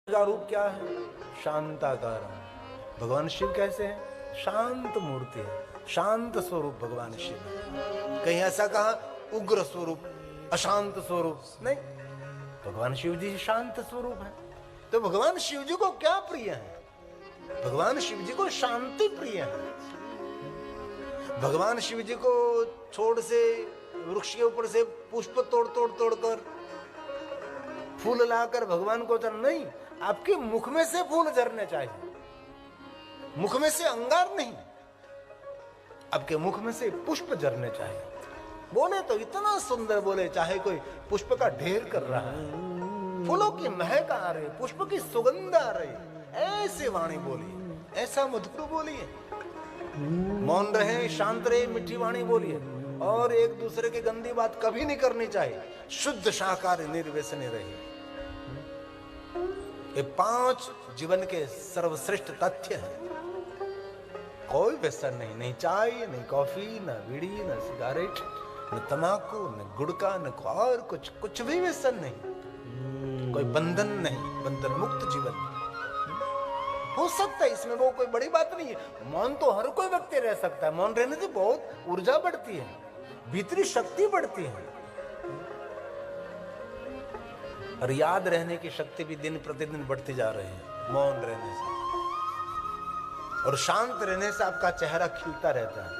का रूप क्या है? शांताकार। भगवान शिव कैसे हैं? शांत मूर्ति है, शांत स्वरूप भगवान शिव है। कहीं ऐसा कहा उग्र स्वरूप, अशांत स्वरूप नहीं, भगवान शिव जी शांत स्वरूप है। तो भगवान शिव जी को क्या प्रिय है? भगवान शिव जी को शांति प्रिय है। भगवान शिव जी को छोड़ से वृक्ष के ऊपर से पुष्प तोड़ कर फूल लाकर भगवान को चढ़ नहीं, आपके मुख में से फूल झरने चाहिए, मुख में से अंगार नहीं, आपके मुख में से पुष्प झरने चाहिए। बोले तो इतना सुंदर बोले, चाहे कोई पुष्प का ढेर कर रहा है, फूलों की महक आ रही, पुष्प की सुगंध आ रही, ऐसे वाणी बोलिए, ऐसा मधुर बोलिए, मौन रहे, शांत रहे, मीठी वाणी बोलिए, और एक दूसरे की गंदी बात कभी नहीं करनी चाहिए। शुद्ध शाकाहारी निर्व्यसनी रहिए। ये 5 जीवन के सर्वश्रेष्ठ तथ्य हैं। कोई व्यसन नहीं, नहीं चाय, नहीं कॉफी, न बीड़ी, न सिगारेट, न तंबाकू, न गुड़का, न और कुछ भी व्यसन नहीं, कोई बंधन नहीं, बंधन मुक्त जीवन हो सकता है। इसमें वो कोई बड़ी बात नहीं है। मौन तो हर कोई व्यक्ति रह सकता है। मौन रहने से बहुत ऊर्जा बढ़ती है, भीतरी शक्ति बढ़ती है, और याद रहने की शक्ति भी दिन प्रतिदिन बढ़ती जा रही है मौन रहने से। और शांत रहने से आपका चेहरा खिलता रहता है।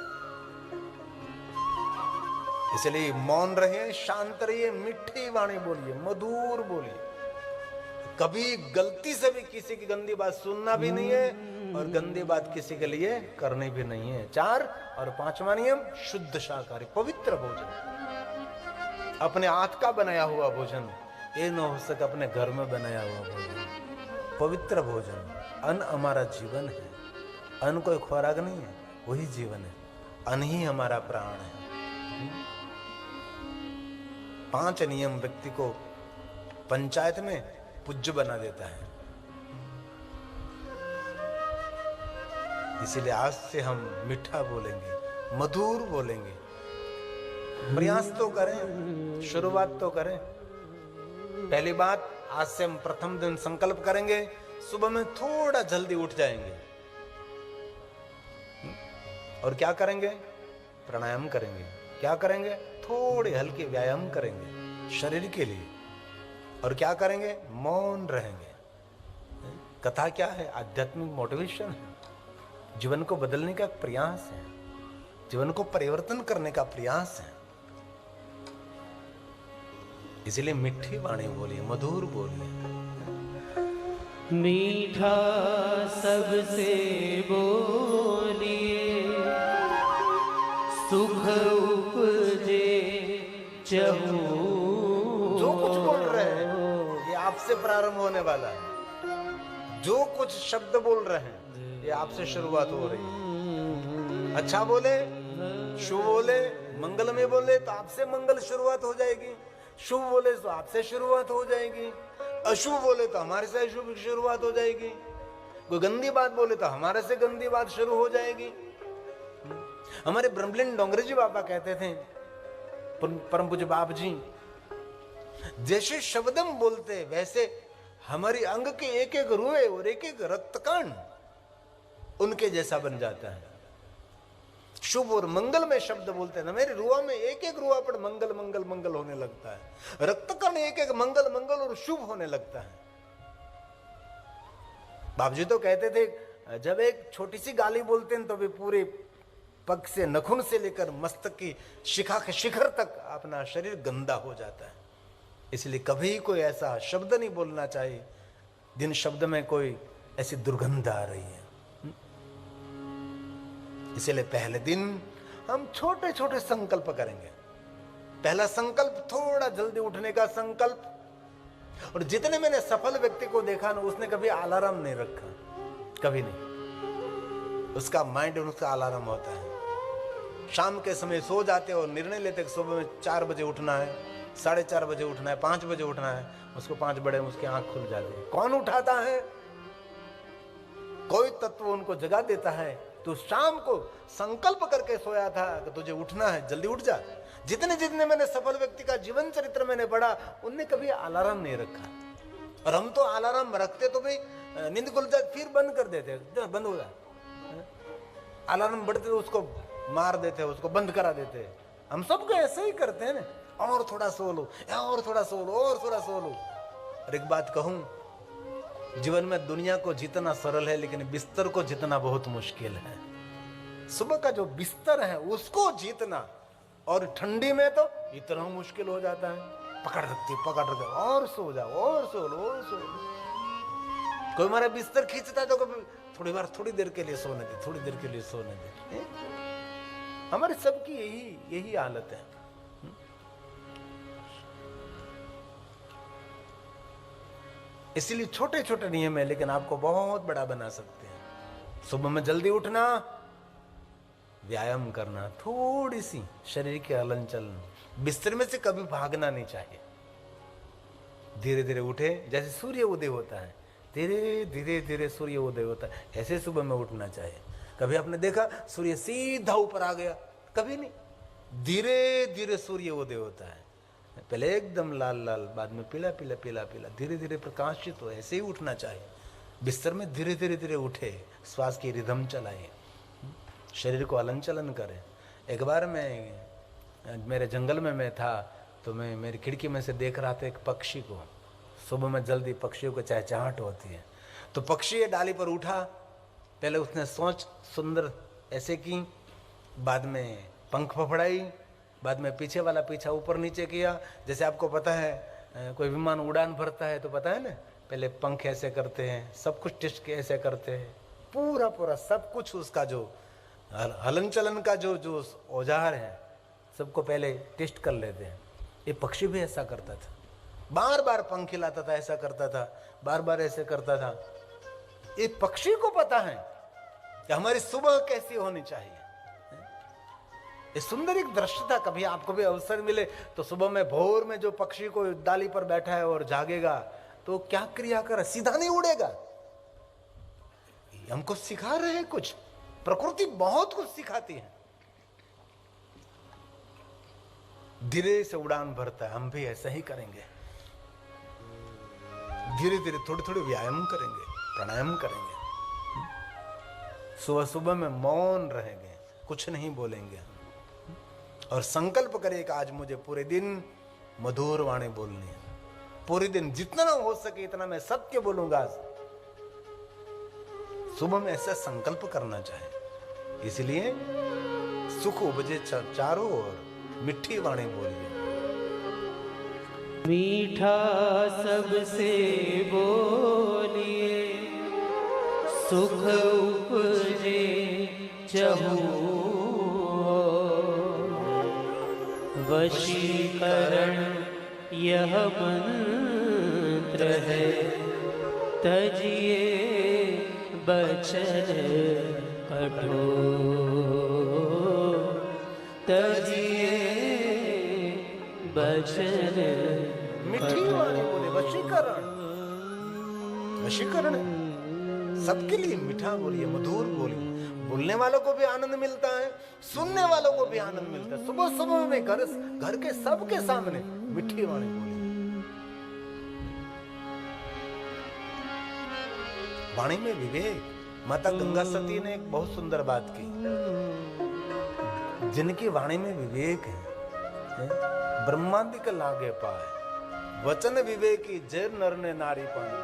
इसलिए मौन रहिए, शांत रहिए, मीठी वाणी बोलिए, मधुर बोलिए। कभी गलती से भी किसी की गंदी बात सुनना भी नहीं है, और गंदी बात किसी के लिए करनी भी नहीं है। 4 और 5वां नियम, शुद्ध शाकाहारी, पवित्र भोजन, अपने हाथ का बनाया हुआ भोजन, ये न हो सके अपने घर में बनाया हुआ भोजन, पवित्र भोजन। अन्न हमारा जीवन है, अन्न कोई खुराक नहीं है, वही जीवन है, अन्न ही हमारा प्राण है। 5 नियम व्यक्ति को पंचायत में पूज्य बना देता है। इसीलिए आज से हम मीठा बोलेंगे, मधुर बोलेंगे। प्रयास तो करें, शुरुआत तो करें। पहली बात, आज से हम प्रथम दिन संकल्प करेंगे, सुबह में थोड़ा जल्दी उठ जाएंगे, और क्या करेंगे? प्राणायाम करेंगे। क्या करेंगे? थोड़े हल्के व्यायाम करेंगे शरीर के लिए। और क्या करेंगे? मौन रहेंगे। कथा क्या है? आध्यात्मिक मोटिवेशन है, जीवन को बदलने का प्रयास है, जीवन को परिवर्तन करने का प्रयास है। इसलिए मीठी वाणी बोलिए, मधुर बोलिए। मीठा सबसे बोलिए, सुख उपजे चहु। जो कुछ बोल रहे हैं ये आपसे प्रारंभ होने वाला है। जो कुछ शब्द बोल रहे हैं ये आपसे शुरुआत हो रही है। अच्छा बोले, शुभ बोले, मंगलमय बोले तो आपसे मंगल शुरुआत हो जाएगी। शुभ बोले तो आपसे शुरुआत हो जाएगी, अशुभ बोले तो हमारे से अशुभ शुरुआत हो जाएगी, कोई गंदी बात बोले तो हमारे से गंदी बात शुरू हो जाएगी। हमारे ब्रह्मलीन डोंगरे जी बाबा कहते थे, परम पूज्य बाप जी, जैसे शब्द हम बोलते वैसे हमारी अंग के एक एक रुए और एक एक रक्तकण उनके जैसा बन जाता है। शुभ और मंगल में शब्द बोलते हैं ना, मेरे रुआ में एक एक रुआ पर मंगल मंगल मंगल होने लगता है, रक्तकण एक एक मंगल मंगल और शुभ होने लगता है। बाप जी तो कहते थे, जब एक छोटी सी गाली बोलते हैं तो भी पूरे पग से, नखून से लेकर मस्तक की शिखा के शिखर तक अपना शरीर गंदा हो जाता है। इसलिए कभी कोई ऐसा शब्द नहीं बोलना चाहिए जिन शब्द में कोई ऐसी दुर्गंध आ रही है। इसलिए पहले दिन हम छोटे छोटे संकल्प करेंगे। पहला संकल्प, थोड़ा जल्दी उठने का संकल्प। और जितने मैंने सफल व्यक्ति को देखा ना, उसने कभी अलार्म नहीं रखा, कभी नहीं। उसका माइंड उसका अलार्म होता है। शाम के समय सो जाते और निर्णय लेते कि सुबह में 4 बजे उठना है, 4:30 बजे उठना है, 5 बजे उठना है। उसको 5 बड़े उसकी आंख खुल जाती है। कौन उठाता है? कोई तत्व उनको जगा देता है। तो शाम को संकल्प करके सोया था कि तुझे उठना है, जल्दी उठ जा। जितने जितने मैंने सफल व्यक्ति का जीवन चरित्र मैंने पढ़ा, उनने कभी अलार्म नहीं रखा। और हम तो अलार्म रखते तो भाई नींद खुल जाए फिर बंद कर देते, बंद हो जाए। अलार्म बढ़ते तो उसको मार देते, उसको बंद करा देते। हम सबको ऐसे ही करते हैं ना, और थोड़ा सो लो, और थोड़ा सो लो, और थोड़ा सो लो। और एक बात कहूं, जीवन में दुनिया को जीतना सरल है, लेकिन बिस्तर को जीतना बहुत मुश्किल है। सुबह का जो बिस्तर है उसको जीतना, और ठंडी में तो इतना मुश्किल हो जाता है, पकड़ रखते, और सो जाओ, और सो लो, और सो लो। कोई हमारा बिस्तर खींचता है तो कभी थोड़ी देर के लिए सोने दे, थोड़ी देर के लिए सोने दे। हमारे सबकी यही हालत है। इसलिए छोटे छोटे नियम है, लेकिन आपको बहुत बड़ा बना सकते हैं। सुबह में जल्दी उठना, व्यायाम करना, थोड़ी सी शरीर के हलन चलन, बिस्तर में से कभी भागना नहीं चाहिए। धीरे धीरे उठे, जैसे सूर्य उदय होता है, धीरे धीरे सूर्य उदय होता है, ऐसे सुबह में उठना चाहिए। कभी आपने देखा सूर्य सीधा ऊपर आ गया? कभी नहीं, धीरे धीरे सूर्य उदय होता है। पहले एकदम लाल लाल, बाद में पीला पीला पीला पीला, धीरे धीरे प्रकाशित हो। ऐसे ही उठना चाहिए। बिस्तर में धीरे धीरे धीरे उठे, श्वास की रिदम चलाए, शरीर को हलन चलन करें। एक बार मैं मेरे जंगल में मैं था, तो मैं मेरी खिड़की में से देख रहा था एक पक्षी को। सुबह में जल्दी पक्षियों को चहचहाट होती है, तो पक्षी डाली पर उठा। पहले उसने सोच सुंदर ऐसे की, बाद में पंख फफड़ाई, बाद में पीछे वाला पीछा ऊपर नीचे किया। जैसे आपको पता है कोई विमान उड़ान भरता है तो पता है ना, पहले पंख ऐसे करते हैं, सब कुछ टेस्ट के ऐसे करते हैं, पूरा सब कुछ उसका जो हलन चलन का जो औजार है सबको पहले टेस्ट कर लेते हैं। ये पक्षी भी ऐसा करता था, बार बार पंख हिलाता था, ऐसा करता था, बार बार ऐसे करता था। ये पक्षी को पता है कि हमारी सुबह कैसी होनी चाहिए। ये सुंदर एक दृश्य था। कभी आपको भी अवसर मिले तो सुबह में भोर में जो पक्षी को डाली पर बैठा है और जागेगा तो क्या क्रिया कर, सीधा नहीं उड़ेगा। हमको सिखा रहे हैं कुछ, प्रकृति बहुत कुछ सिखाती है। धीरे से उड़ान भरता है, हम भी ऐसा ही करेंगे। धीरे धीरे थोड़ी व्यायाम करेंगे, प्राणायाम करेंगे। सुबह सुबह में मौन रहेंगे, कुछ नहीं बोलेंगे, और संकल्प करें कि आज मुझे पूरे दिन मधुर वाणी बोलनी है। पूरे दिन जितना हो सके इतना मैं सत्य बोलूंगा। सुबह में ऐसा संकल्प करना चाहिए। इसलिए सुख उपजे चारों ओर, मिठी वाणी बोलिए। मीठा सबसे बोलिए, सुख उपजे चहु वशीकरण यह मंत्र है, तजिए बचन कठोर, तजिए बचन। मिठी वाणी बोले, वशीकरण। वशीकरण सबके लिए मीठा बोलिए, मधुर बोलिए। बोलने वालों को भी आनंद मिलता है, सुनने वालों को भी आनंद मिलता है। सुबह सुबह में घर के सबके सामने मिठी वाणी बोलिए। वाणी में विवेक। माता गंगा सती ने एक बहुत सुंदर बात की, जिनकी वाणी में विवेक है ब्रह्मांडिक लागे पाए, वचन विवेकी जय नर ने नारी पानी।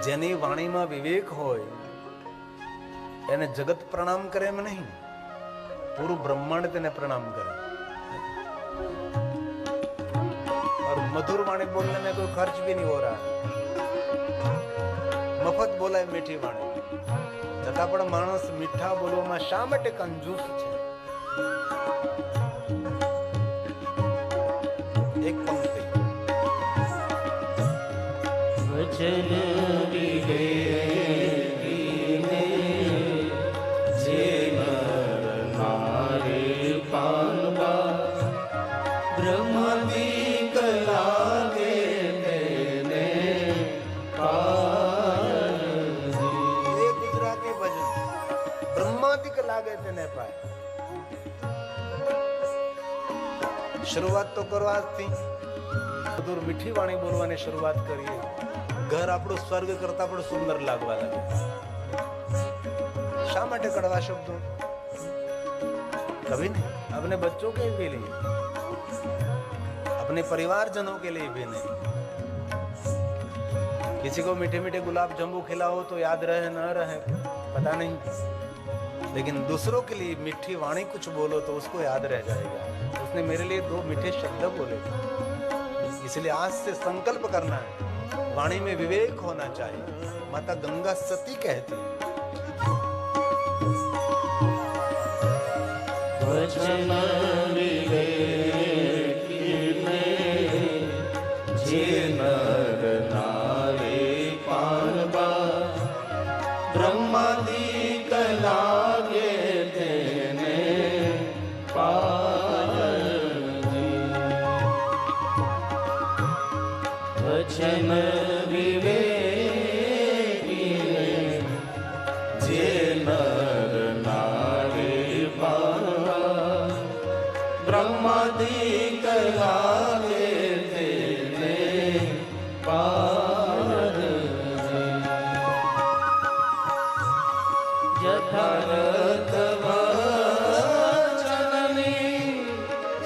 જેની વાણીમાં વિવેક હોય એને જગત પ્રણામ કરે એમ નહીં, પૂરું બ્રહ્માંડ તેને પ્રણામ કરે। और मधुर वाणी बोलने में कोई खर्च भी नहीं हो रहा, मफत बोलाय मीठी वाणी। છતાં પણ માણસ મીઠા બોલવામાં શા માટે કંજૂસ છે? એક પંક્તિ वचन विवेकी ने जे नर नारी पावा, ब्रह्मादिक लागे तेने पाए। ये गुजराती भजन ब्रह्मादिक लागे तेने पाए। शुरुआत तो करो आज थी। મધુર મીઠી વાણી બોલવાની શરૂઆત કરીએ, ઘર આપણું સ્વર્ગ કરતા પણ સુંદર લાગવા લાગે. શા માટે કડવા શબ્દો? कभी नहीं, अपने बच्चों के लिए, अपने परिवारजनों के लिए भी नहीं. किसी को मीठे मीठे गुलाब जामुन खिलाओ तो याद रहे न रहे पता नहीं, लेकिन दूसरों के लिए मीठी वाणी कुछ बोलो तो उसको याद रह जाएगा. उसने मेरे लिए 2 मीठे शब्द बोले, इसलिए आज से संकल्प करना है, वाणी में विवेक होना चाहिए. माता गंगा सती कहती है, वचन विवेकिने जे नर नारी पारबा ब्रह्मादिक लागे तेने पारजी. वचन विवेकिने जे नर नारी पारबा ब्रह्मादिक लागे तेने पारजी. यथार्थ वचननी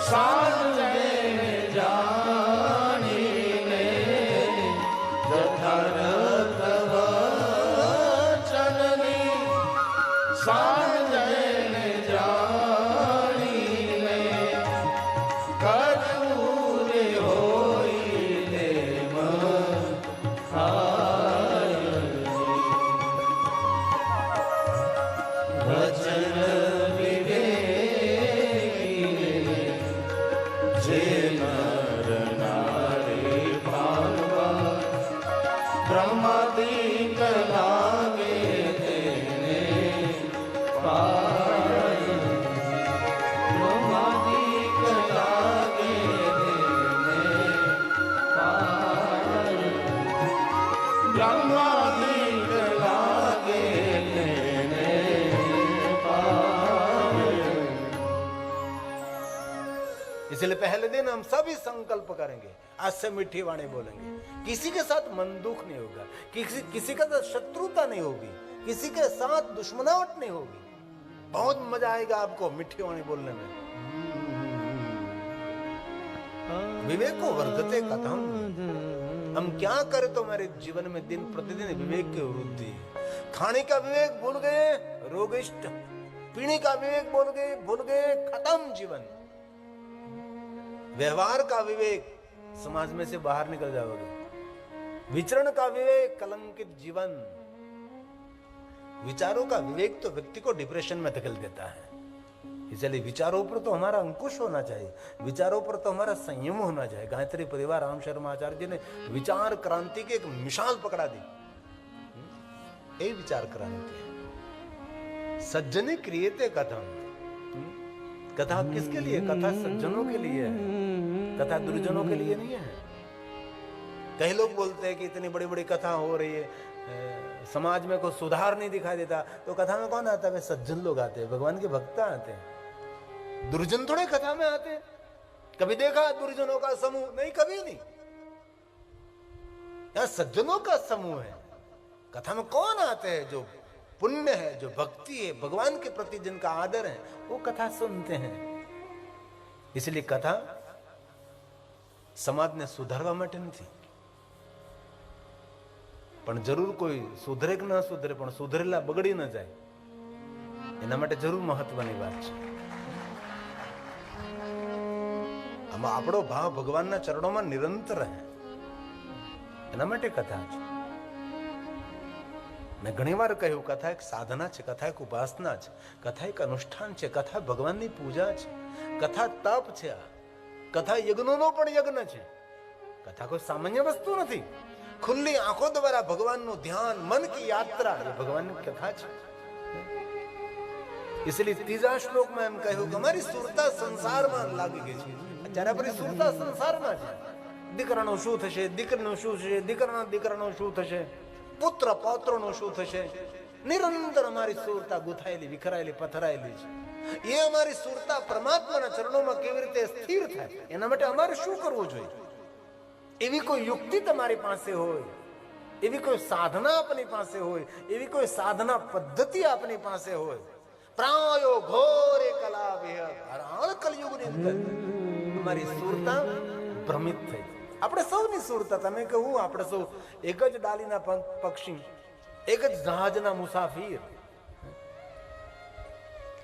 साधने जानीने, यथार्थ वचननी साधने जानीने करूरे होई देव वचन विवेकिने जे नर नारी पारबा ब्रह्मादिक लागे तेने पारजी. ब्रह्मादिक लागे तेने पारजी. ब्रह्मादिक लागे तेने पारजी. इसलिए पहले दिन हम सभी संकल्प करेंगे, आज से मीठी वाणी बोलेंगे. किसी के साथ मन दुख नहीं होगा, किसी के साथ शत्रुता नहीं होगी, किसी के साथ दुश्मनावट नहीं होगी. बहुत मजा आएगा आपको मीठी वाणी बोलने में. विवेको वर्धते कथम. हम क्या करें तो हमारे जीवन में दिन प्रतिदिन विवेक की वृद्धि. खाने का विवेक भूल गए, रोगिष्ट. पीने का विवेक भूल गए, खत्म जीवन. व्यवहार का विवेक, समाज में से बाहर निकल जाओगे. विचरण का विवेक, कलंकित जीवन. विचारों का विवेक तो व्यक्ति को डिप्रेशन में धकेल देता है. इसलिए विचारों पर तो हमारा अंकुश होना चाहिए, विचारों पर तो हमारा संयम होना चाहिए. गायत्री परिवार राम शर्मा आचार्य जी ने विचार क्रांति की एक मिसाल पकड़ा दी. यही विचार क्रांति है. सज्जने क्रियते कथम. कथा किसके लिए? कथा सज्जनों के लिए है, कथा दुर्जनों के लिए नहीं है. कई लोग बोलते हैं कि इतनी बड़ी बड़ी कथा हो रही है, समाज में कोई सुधार नहीं दिखाई देता, तो कथा में कौन आता है? सज्जन लोग आते हैं, भगवान के भक्त आते हैं. दुर्जन थोड़े कथा में आते हैं. कभी देखा दुर्जनों का समूह? नहीं, कभी नहीं. यहां सज्जनों का समूह है. कथा में कौन आते हैं? जो पुण्य है, जो भक्ति है, भगवान के प्रति जिनका आदर है, वो कथा सुनते हैं. इसलिए कथा समाज ने सुधारवा માટે નથી, પણ જરૂર કોઈ સુધરે કે ન સુધરે, પણ સુધરેલા બગડી ન જાય એના માટે જરૂર મહત્વની વાત છે. આમાં આપણો ભાવ ભગવાનના ચરણોમાં નિરંતર રહે એના માટે કથા છે. મેં ઘણીવાર કહ્યું, કથા એક સાધના છે, કથા એક ઉપાસના છે, કથા એક અનુષ્ઠાન છે, કથા ભગવાનની પૂજા છે, કથા તપ છે, કથા યજ્ઞનો પણ યજ્ઞ છે. કથા કોઈ સામાન્ય વસ્તુ નથી. खुली आंखों द्वारा भगवान નું ध्यान, मन की यात्रा, ये भगवान की कथा है. इसलिए तीजा श्लोक में हम कहूं कि हमारी सुरता संसार में लागी गई है. જ્યારે આપણી સુરતા સંસારમાં છે, દીકરાનો શું થશે, દીકરીનો શું થશે, દીકરાનો શું થશે, પુત્ર પૌત્રનો શું થશે, નિરંતર અમારી સુરતા ગુથાયેલી, વિખરાયેલી, પથરાયેલી છે. એ અમારી સુરતા પરમાત્માના ચરણોમાં કેવી રીતે સ્થિર થાય, એના માટે અમારે શું કરવું જોઈએ? એવી કોઈ યુક્તિ તમારી પાસે હોય, એવી કોઈ સાધના આપની પાસે હોય, એવી કોઈ સાધના પદ્ધતિ આપની પાસે હોય, પ્રાયો ઘોરે કલા વિહળ કલયુગની અંદર અમારી સુરતા ભ્રમિત થઈ. આપણે સૌની સુરતા, તમે કહું આપણે સૌ એક જ ડાલીના પક્ષી, એક જ જહાજના મુસાફિર.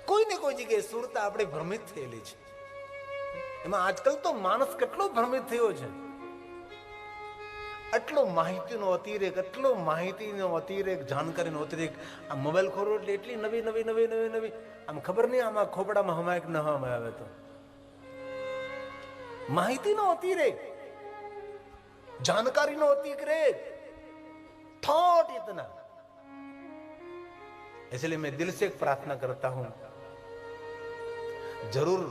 કોઈ ને કોઈ જગ્યાએ સુરતા આપણે ભ્રમિત થયેલી છે. એમાં આજકાલ તો માણસ કેટલો ભ્રમિત થયો છે. આટલો માહિતીનો અતિરેક, એટલો માહિતીનો અતિરેક, જાણકારીનો અતિરેક. આ મોબાઈલ ખોરો એટલે એટલી નવી નવી નવી નવી નવી, આમ ખબર નહીં આમાં ખોપડામાં હમાય કે ન હમાય. આવે તો માહિતીનો અતિરેક, जानकारी नो अतिरेक, थॉट इतना. इसलिए मैं दिल से एक प्रार्थना करता हूं, जरूर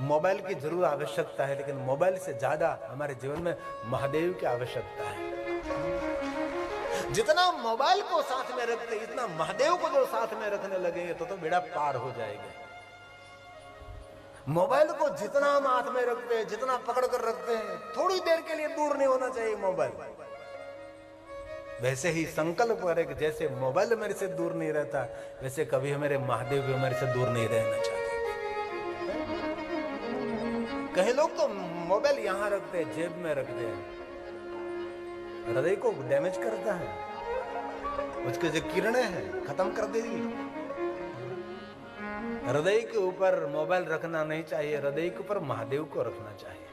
मोबाइल की जरूर आवश्यकता है, लेकिन मोबाइल से ज्यादा हमारे जीवन में महादेव की आवश्यकता है. जितना मोबाइल को साथ में रखते, इतना महादेव को जो साथ में रखने लगेंगे तो बेड़ा पार हो जाएगा. मोबाइल को जितना हम हाथ में रखते हैं, जितना पकड़ कर रखते हैं, थोड़ी देर के लिए दूर नहीं होना चाहिए मोबाइल. वैसे ही संकल्प करें कि जैसे मोबाइल मेरे से दूर नहीं रहता, वैसे कभी हमारे महादेव भी हमारे से दूर नहीं रहना चाहते. कई लोग तो मोबाइल यहां रखते हैं, जेब में रखते हैं, हृदय को डैमेज करता है. उसके जो किरणें हैं खत्म कर देगी. हृदय के ऊपर मोबाइल रखना नहीं चाहिए, हृदय के ऊपर महादेव को रखना चाहिए,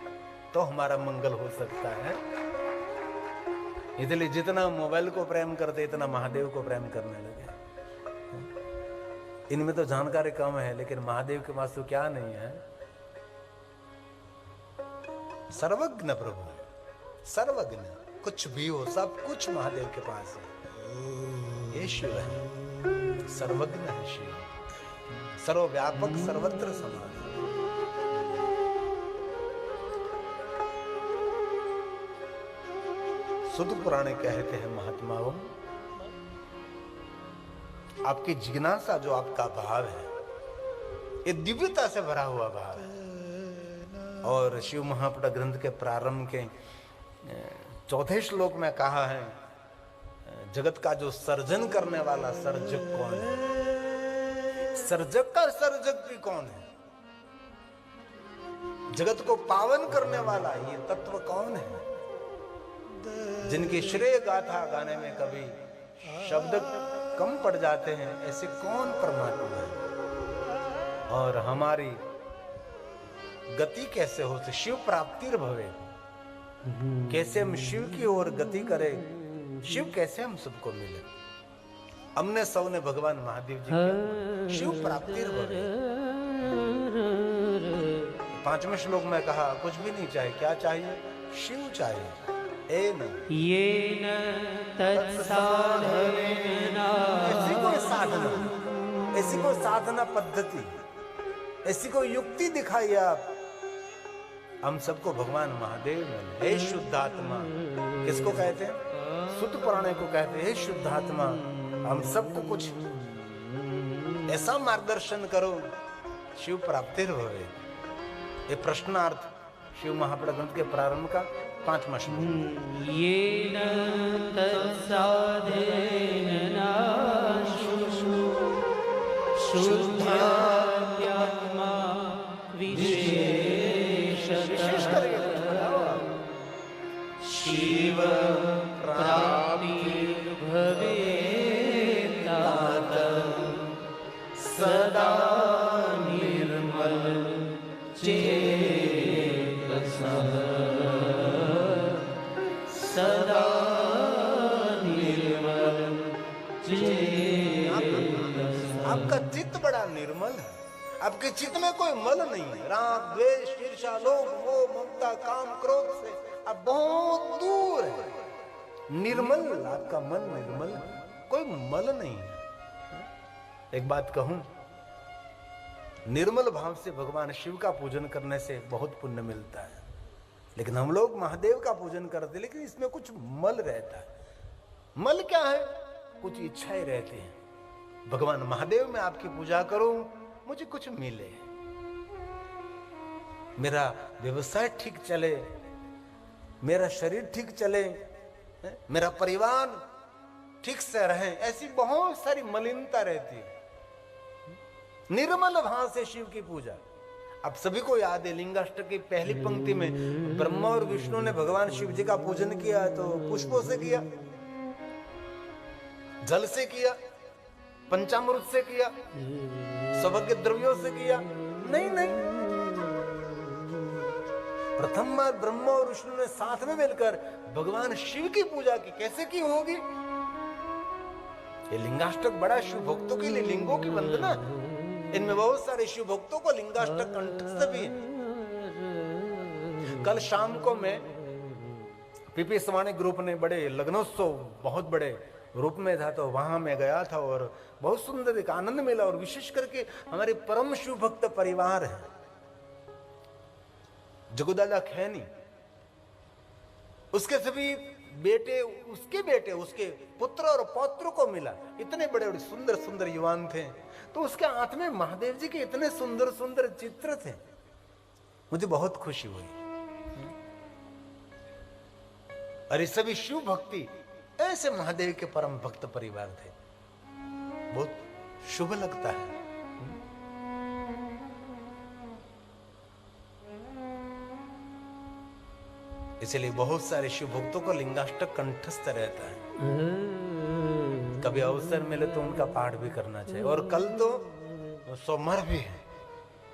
तो हमारा मंगल हो सकता है. इसलिए जितना मोबाइल को प्रेम करते, इतना महादेव को प्रेम करने लगे. इनमें तो जानकारी कम है, लेकिन महादेव के पास तो क्या नहीं है. सर्वज्ञ प्रभु, सर्वज्ञ, कुछ भी हो सब कुछ महादेव के पास है. ये शिव है, सर्वज्ञ है शिव, सर्वव्यापक, सर्वत्र समान. सुध पुराणे कहते हैं महात्माओं, आपकी जिज्ञासा जो आपका भाव है, ये दिव्यता से भरा हुआ भाव है. और शिव महापुराण ग्रंथ के प्रारंभ के 4 श्लोक में कहा है, जगत का जो सर्जन करने वाला सर्जक कौन है? सर्जक का सर्जक भी कौन है? जगत को पावन करने वाला ये तत्व कौन है? जिनकी श्रेय गाथा गाने में कभी शब्द कम पड़ जाते हैं, ऐसे कौन परमात्मा है? और हमारी गति कैसे हो? शिव प्राप्ति भवे, कैसे हम शिव की ओर गति करें, शिव कैसे हम सबको मिले? हमने सबने भगवान महादेव जी की शिव प्राप्ति भवे. 5वें श्लोक में कहा कुछ भी नहीं चाहिए, क्या चाहिए? शिव चाहिए. ऐसी कोई साधना, ऐसी कोई साधना पद्धति, ऐसी कोई युक्ति दिखाइए आप, हम सबको भगवान महादेव मिले. हे शुद्धात्मा, किसको कहते हैं? सुत पुराणे को कहते हैं. हे शुद्धात्मा, हम सबको कुछ ऐसा मार्गदर्शन करो, शिव प्राप्ति भवे. ये प्रश्नार्थ शिव महापुराण ग्रंथ के प्रारंभ का 5वां श्लोक. येन तत्साधेन शुद्धात्मा विशेषतः शिव प्राप्तिर्भवेत् सदा निर्मल चेतसः, सदा निर्मल चेतसः. आपका चित्त बड़ा निर्मल है, आपके चित्त में कोई मल नहीं है. राग, द्वेष, ईर्ष्या, लोभ, मोह, ममता, काम, क्रोध से आप बहुत दूर है. निर्मल, आपका मन निर्मल, कोई मल नहीं है. एक बात कहूं, निर्मल भाव से भगवान शिव का पूजन करने से बहुत पुण्य मिलता है. लेकिन हम लोग महादेव का पूजन करते, लेकिन इसमें कुछ मल रहता है. मल क्या है? कुछ इच्छाएं रहती हैं. भगवान महादेव में आपकी पूजा करूं, मुझे कुछ मिले, मेरा व्यवसाय ठीक चले, मेरा शरीर ठीक चले, मेरा परिवार ठीक से रहे, ऐसी बहुत सारी मलिनता रहती है। निर्मल भाव से शिव की पूजा। अब सभी को याद है लिंगाष्टक की पहली पंक्ति में ब्रह्मा और विष्णु ने भगवान शिव जी का पूजन किया तो पुष्पों से किया, जल से किया, पंचामृत से किया, सौभाग्य द्रव्यों से किया? नहीं नहीं, प्रथम बार ब्रह्मा और विष्णु ने साथ में मिलकर भगवान शिव की पूजा की। कैसे की होगी? ये लिंगाष्टक बड़ा शिव भक्तों के लिए लिंगों की वंदना, इनमें बहुत सारे शिव भक्तों को लिंगाष्टक कंठस्थ भी है। कल शाम को मैं पीपी स्वामी ग्रुप ने बड़े लग्नोत्सव बहुत बड़े रूप में था तो वहां मैं गया था और बहुत सुंदर एक आनंद मिला। और विशेष करके हमारे परम शिव भक्त परिवार है, जगुदादा खैनी, उसके सभी बेटे, उसके पुत्र और पौत्र को मिला। इतने बड़े बड़े सुंदर सुंदर युवान थे, तो उसके हाथ में महादेव जी के इतने सुंदर सुंदर चित्र थे, मुझे बहुत खुशी हुई। अरे सभी शिव भक्ति ऐसे महादेव के परम भक्त परिवार थे, बहुत शुभ लगता है। इसलिए बहुत सारे शिव भक्तों को लिंगाष्टक कंठस्थ रहता है, कभी अवसर मिले तो उनका पाठ भी करना चाहिए। और कल तो सोमवार भी है,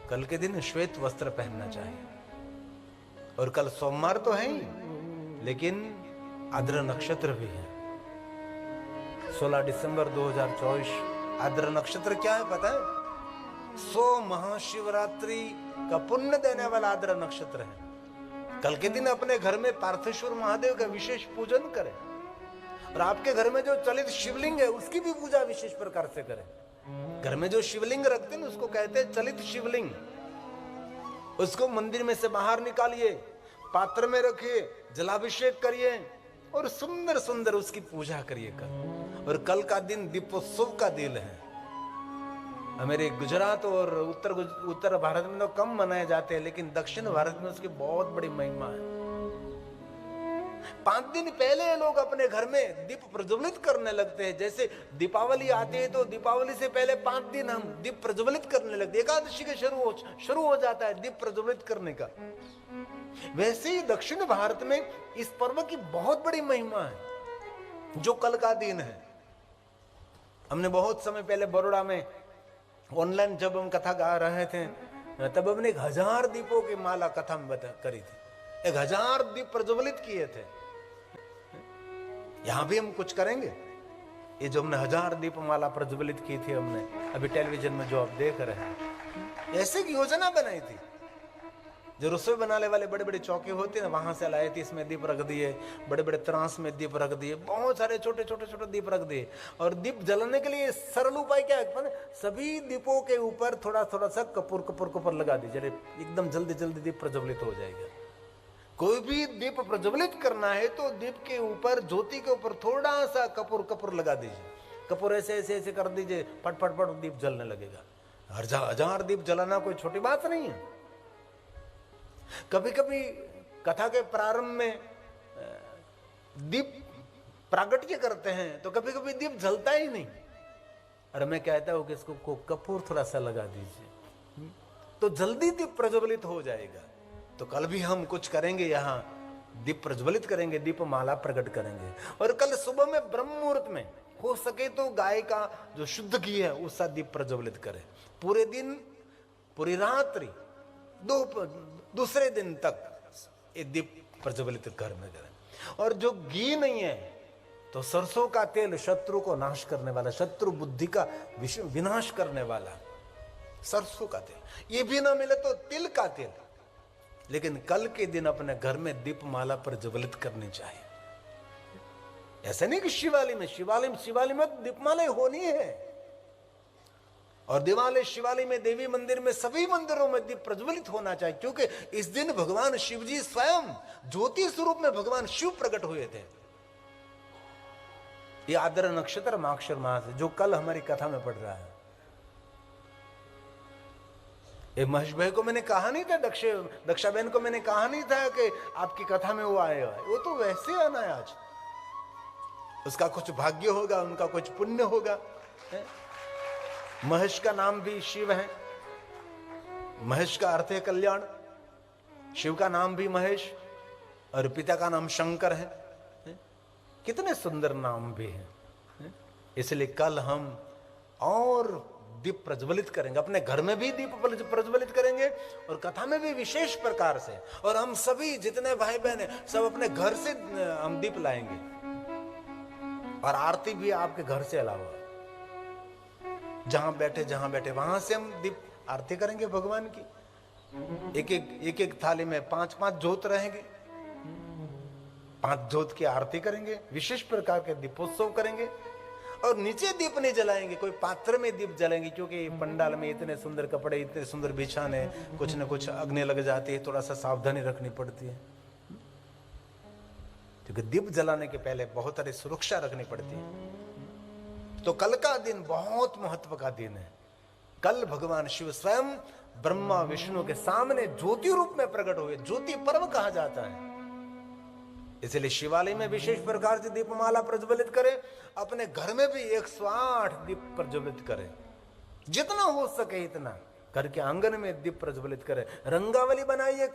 कल के दिन श्वेत वस्त्र पहनना चाहिए। और कल सोमवार तो है ही, लेकिन आद्र नक्षत्र भी है। 16 दिसंबर 2024 आद्र नक्षत्र क्या है पता है? 100 महाशिवरात्रि का पुण्य देने वाला आद्र नक्षत्र है। कल के दिन अपने घर में पार्थेश्वर महादेव का विशेष पूजन करें, और आपके घर में जो चलित शिवलिंग है उसकी भी पूजा विशेष प्रकार से करें। घर में जो शिवलिंग रखते हैं उसको कहते हैं चलित शिवलिंग। उसको मंदिर में से बाहर निकालिए, पात्र में रखिए, जलाभिषेक करिए और सुंदर सुंदर उसकी पूजा करिए कल। और कल का दिन दीपोत्सव का दिन है। हमारे गुजरात और उत्तर भारत में तो कम मनाए जाते हैं, लेकिन दक्षिण भारत में उसकी बहुत बड़ी महिमा है। 5 दिन पहले लोग अपने घर में दीप प्रज्वलित करने लगते हैं। जैसे दीपावली आती है तो दीपावली से पहले 5 दिन हम दीप प्रज्वलित करने लगते हैं। एकादशी के शुरू हो जाता है दीप प्रज्वलित करने का। वैसे ही दक्षिण भारत में इस पर्व की बहुत बड़ी महिमा है, जो कल का दिन है। हमने बहुत समय पहले बड़ौदा में ऑनलाइन जब हम कथा गा रहे थे, तब हमने 1000 दीपों की माला कथा में करी थी। 1000 दीप प्रज्वलित किए थे। यहां भी हम कुछ करेंगे। ये जो हमने 1000 दीप माला प्रज्वलित की थी, हमने अभी टेलीविजन में जो आप देख रहे हैं, ऐसे की योजना बनाई थी। जो रसोई बनाने वाले बड़े बड़े चौके होते हैं ना, वहां से लाए थे, इसमें दीप रख दिए, बड़े बड़े त्रास में दीप रख दिए, बहुत सारे छोटे छोटे दीप रख दिए। और दीप जलाने के लिए सरल उपाय क्या है? सभी दीपों के ऊपर थोड़ा थोड़ा सा कपूर लगा दीजिए, एकदम जल्दी जल्दी दीप प्रज्वलित हो जाएगा। कोई भी दीप प्रज्वलित करना है तो दीप के ऊपर, ज्योति के ऊपर थोड़ा सा कपूर लगा दीजिए। कपूर ऐसे ऐसे ऐसे कर दीजिए, फट फट फट दीप जलने लगेगा। 1000 दीप जलाना कोई छोटी बात नहीं है। कभी कभी कथा के प्रारंभ में दीप प्रागट्य करते हैं तो कभी कभी दीप जलता ही नहीं। और मैं कहता हूं कि इसको कपूर थोड़ा सा लगा दीजिए तो जल्दी दीप प्रज्वलित हो जाएगा। तो कल भी हम कुछ करेंगे, यहाँ दीप प्रज्वलित करेंगे, दीप माला प्रकट करेंगे। और कल सुबह में ब्रह्म मुहूर्त में हो सके तो गाय का जो शुद्ध घी है उसका दीप प्रज्वलित करें। पूरे दिन, पूरी रात्रि, दूसरे दिन तक ये दीप प्रज्वलित घर में करें। और जो घी नहीं है तो सरसों का तेल, शत्रु को नाश करने वाला, शत्रु बुद्धि का विनाश करने वाला सरसों का तेल। ये भी ना मिले तो तिल का तेल। लेकिन कल के दिन अपने घर में दीप माला प्रज्वलित करनी चाहिए। ऐसा नहीं कि शिवालय में दीपमाला होनी है। और दिवाली शिवालय में, देवी मंदिर में, सभी मंदिरों में दीप प्रज्वलित होना चाहिए, क्योंकि इस दिन भगवान शिव जी स्वयं ज्योति स्वरूप में भगवान शिव प्रकट हुए थे। ये आद्र नक्षत्र माक्षर मास है, जो कल हमारी कथा में पढ़ रहा है। ये महेश भाई को मैंने कहा नहीं था, दक्षा बहन को मैंने कहा नहीं था कि आपकी कथा में वो आए, वो तो वैसे आना है आज। उसका कुछ भाग्य होगा, उनका कुछ पुण्य होगा। महेश का नाम भी शिव है, महेश का अर्थ है कल्याण। शिव का नाम भी महेश और पिता का नाम शंकर है। कितने सुंदर नाम भी हैं। इसलिए कल हम और दीप प्रज्वलित करेंगे, अपने घर में भी दीप प्रज्वलित करेंगे और कथा में भी विशेष प्रकार से। और हम सभी जितने भाई बहन हैं सब अपने घर से हम दीप लाएंगे और आरती भी आपके घर से अलावा जहां बैठे वहां से हम दीप आरती करेंगे भगवान की। एक एक थाली में 5-5 जोत रहेंगे, 5 जोत की आरती करेंगे, विशेष प्रकार के दीपोत्सव करेंगे। और नीचे दीप नहीं जलाएंगे, कोई पात्र में दीप जलाएंगे, क्योंकि पंडाल में इतने सुंदर कपड़े, इतने सुंदर बिछाने, कुछ न कुछ अग्नि लग जाती है, थोड़ा सा सावधानी रखनी पड़ती है। क्योंकि दीप जलाने के पहले बहुत सारी सुरक्षा रखनी पड़ती है। तो कल का दिन बहुत महत्व का दिन है। कल भगवान शिव स्वयं ब्रह्मा विष्णु के सामने ज्योति रूप में प्रकट हुए। ज्योति पर्व कहा जाता है, इसलिए शिवालय में विशेष प्रकार से दीपमाला प्रज्वलित करें। अपने घर में भी 108 दीप प्रज्वलित करें, जितना हो सके इतना घर के आंगन में दीप प्रज्वलित करें। रंगावली बनाइए।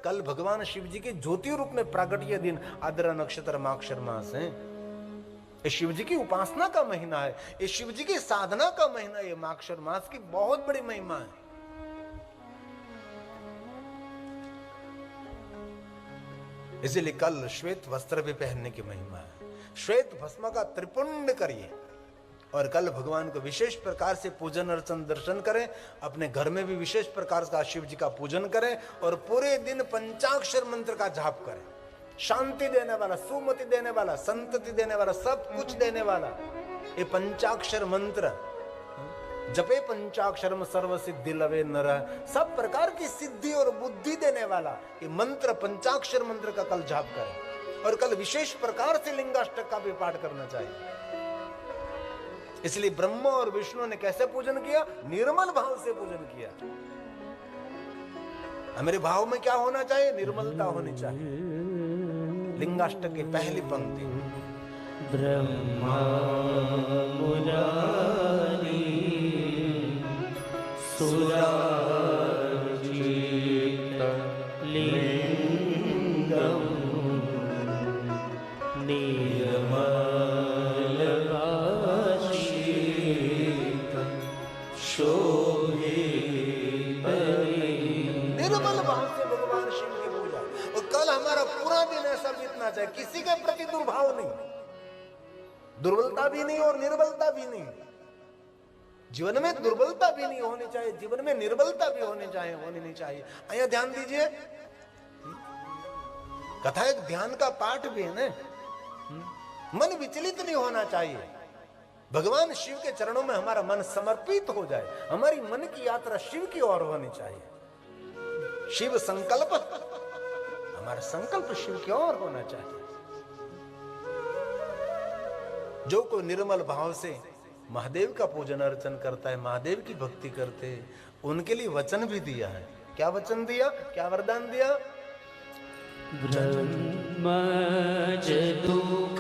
कल भगवान शिव जी के ज्योति रूप में प्राकट्य दिन, आद्रा नक्षत्र, माक्षर मास है। ये शिव जी की उपासना का महीना है, ये शिव जी की साधना का महीना। ये माक्षर मास की बहुत बड़ी महिमा है। इसीलिए कल श्वेत वस्त्र भी पहनने की महिमा है। श्वेत भस्म का त्रिपुंड करिए और कल भगवान को विशेष प्रकार से पूजन अर्चन दर्शन करें। अपने घर में भी विशेष प्रकार का शिव जी का पूजन करें और पूरे दिन पंचाक्षर मंत्र का जाप करें। शांति देने वाला, सुमति देने वाला, संतति देने वाला, सब कुछ देने वाला ये पंचाक्षर मंत्र जपे पंचाक्षरम सर्व सिद्धि लवे नर, सब प्रकार की सिद्धि और बुद्धि देने वाला ये मंत्र, पंचाक्षर मंत्र का कल जाप करें। और कल विशेष प्रकार से लिंगाष्टक का भी पाठ करना चाहिए। इसलिए ब्रह्मा और विष्णु ने कैसे पूजन किया? निर्मल भाव से पूजन किया। हमारे भाव में क्या होना चाहिए? निर्मलता होनी चाहिए। लिंगाष्टक की पहली पंक्ति, ब्रह्मा मुरारी सुरार्चित लिंगम निर्मल भाषित शोभित। निर्मल भाव से भगवान शिव की पूजा। और कल हमारा पूरा दिन ऐसा बीतना चाहिए, किसी के प्रति दुर्भाव नहीं, दुर्बलता भी नहीं और निर्बलता भी नहीं। जीवन में दुर्बलता भी नहीं होनी चाहिए, जीवन में निर्बलता भी होनी नहीं चाहिए। आइए ध्यान दीजिए, कथा एक ध्यान का पाठ भी है ना। मन विचलित नहीं होना चाहिए। भगवान शिव के चरणों में हमारा मन समर्पित हो जाए। हमारी मन की यात्रा शिव की ओर होनी चाहिए। शिव संकल्प, हमारा संकल्प शिव की ओर होना चाहिए। जो कोई निर्मल भाव से महादेव का पूजन अर्चन करता है, महादेव की भक्ति करते हैं, उनके लिए वचन भी दिया है। क्या वचन दिया, क्या वरदान दिया? ब्रह्मज दुख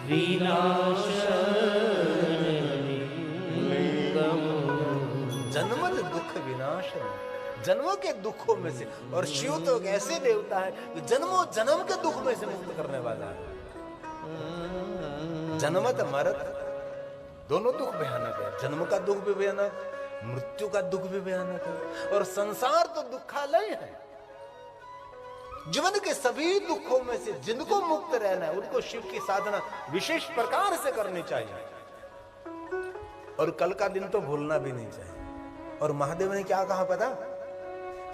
विनाशनम, जन्मज दुख विनाशनम, जन्मों के दुखों में से। और शिव तो एक ऐसे देवता है कि जन्मों जन्म के दुख में से मुक्त करने वाला है। जन्मत मरत दोनों दुख भयानक है। जन्म का दुख भी भयानक, मृत्यु का दुख भी भयानक है। और संसार तो दुखालय है। जीवन के सभी दुखों में से जिनको मुक्त रहना है, उनको शिव की साधना विशेष प्रकार से करनी चाहिए। और कल का दिन तो भूलना भी नहीं चाहिए। और महादेव ने क्या कहा पता?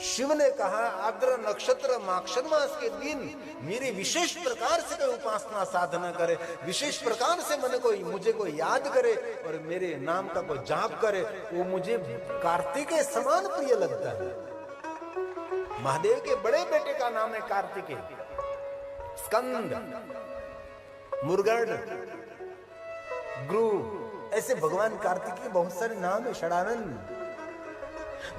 शिव ने कहा, आद्र नक्षत्र माक्षर मास के दिन मेरी विशेष प्रकार से कोई उपासना साधना करे, विशेष प्रकार से मुझे कोई याद करे और मेरे नाम का कोई जाप करे, वो मुझे कार्तिकेय समान प्रिय लगता है। महादेव के बड़े बेटे का नाम है कार्तिकेय, स्कंद, मुरगड़, गुरु, ऐसे भगवान कार्तिक के बहुत सारे नाम है। षडानंद।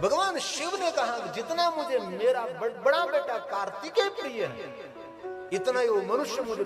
भगवान शिव ने कहा जितना मुझे मेरा बड़ा बेटा कार्तिकेय प्रिय है, इतना ही वो मनुष्य मुझे